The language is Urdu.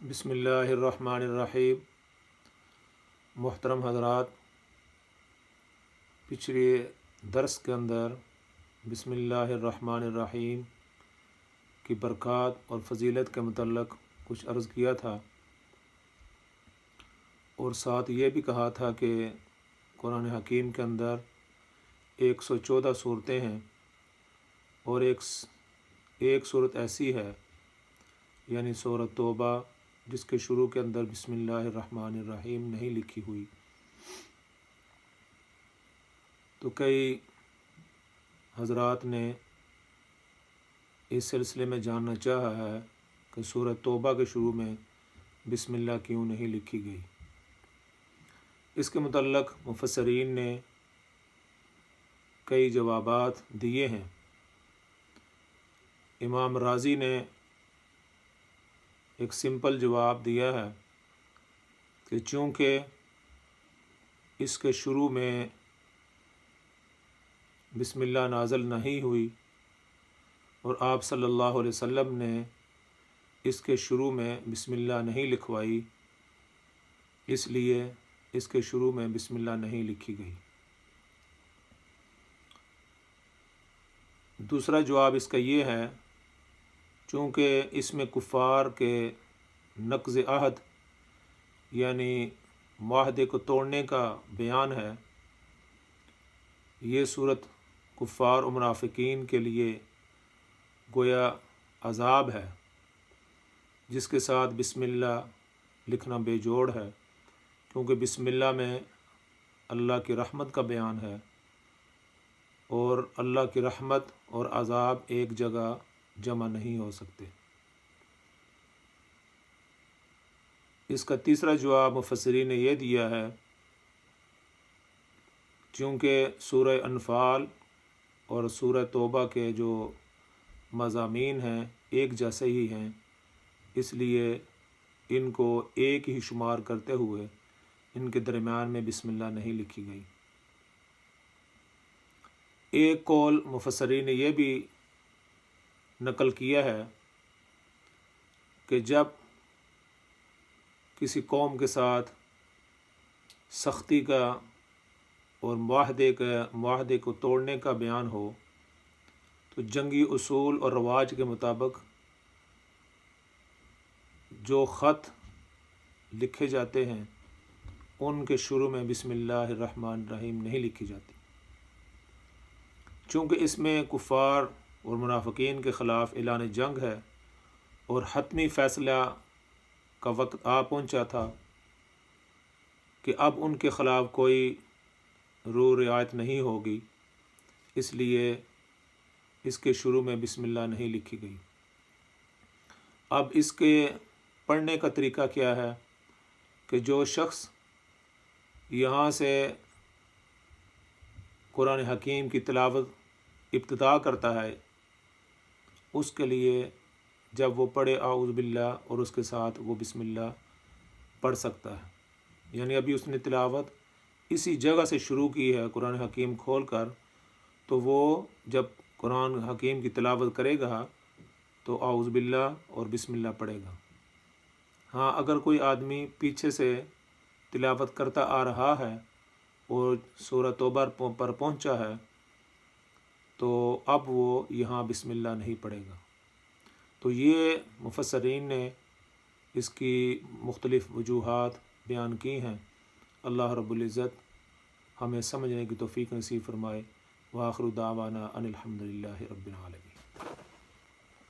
بسم اللہ الرحمن الرحیم۔ محترم حضرات، پچھلے درس کے اندر بسم اللہ الرحمن الرحیم کی برکات اور فضیلت کے متعلق کچھ عرض کیا تھا، اور ساتھ یہ بھی کہا تھا کہ قرآن حکیم کے اندر 114 صورتیں ہیں، اور ایک صورت ایسی ہے یعنی سورۃ توبہ جس کے شروع کے اندر بسم اللہ الرحمن الرحیم نہیں لکھی ہوئی۔ تو کئی حضرات نے اس سلسلے میں جاننا چاہا ہے کہ سورۃ توبہ کے شروع میں بسم اللہ کیوں نہیں لکھی گئی۔ اس کے متعلق مفسرین نے کئی جوابات دیے ہیں۔ امام رازی نے ایک سمپل جواب دیا ہے کہ چونکہ اس کے شروع میں بسم اللہ نازل نہیں ہوئی اور آپ صلی اللہ علیہ وسلم نے اس کے شروع میں بسم اللہ نہیں لکھوائی، اس لیے اس کے شروع میں بسم اللہ نہیں لکھی گئی۔ دوسرا جواب اس کا یہ ہے، چونکہ اس میں کفار کے نقض عہد یعنی معاہدے کو توڑنے کا بیان ہے، یہ صورت کفار و منافقین کے لیے گویا عذاب ہے، جس کے ساتھ بسم اللہ لکھنا بے جوڑ ہے، کیونکہ بسم اللہ میں اللہ کی رحمت کا بیان ہے، اور اللہ کی رحمت اور عذاب ایک جگہ جمع نہیں ہو سکتے۔ اس کا تیسرا جواب مفسرین نے یہ دیا ہے، چونکہ سورہ انفال اور سورہ توبہ کے جو مضامین ہیں ایک جیسے ہی ہیں، اس لیے ان کو ایک ہی شمار کرتے ہوئے ان کے درمیان میں بسم اللہ نہیں لکھی گئی۔ ایک قول مفسرین نے یہ بھی نقل کیا ہے کہ جب کسی قوم کے ساتھ سختی کا اور معاہدے کو توڑنے کا بیان ہو تو جنگی اصول اور رواج کے مطابق جو خط لکھے جاتے ہیں ان کے شروع میں بسم اللہ الرحمن الرحیم نہیں لکھی جاتی، چونکہ اس میں کفار اور منافقین کے خلاف اعلان جنگ ہے اور حتمی فیصلہ کا وقت آ پہنچا تھا کہ اب ان کے خلاف کوئی رعایت نہیں ہوگی، اس لیے اس کے شروع میں بسم اللہ نہیں لکھی گئی۔ اب اس کے پڑھنے کا طریقہ کیا ہے کہ جو شخص یہاں سے قرآن حکیم کی تلاوت ابتدا کرتا ہے، اس کے لیے جب وہ پڑھے اعوذ باللہ اور اس کے ساتھ وہ بسم اللہ پڑھ سکتا ہے، یعنی ابھی اس نے تلاوت اسی جگہ سے شروع کی ہے قرآن حکیم کھول کر، تو وہ جب قرآن حکیم کی تلاوت کرے گا تو اعوذ باللہ اور بسم اللہ پڑھے گا۔ ہاں، اگر کوئی آدمی پیچھے سے تلاوت کرتا آ رہا ہے اور سورہ توبہ پر پہنچا ہے تو اب وہ یہاں بسم اللہ نہیں پڑھے گا۔ تو یہ مفسرین نے اس کی مختلف وجوہات بیان کی ہیں۔ اللہ رب العزت ہمیں سمجھنے کی توفیق نصیب فرمائے۔ وآخر دعوانا ان الحمد للہ رب العالمین۔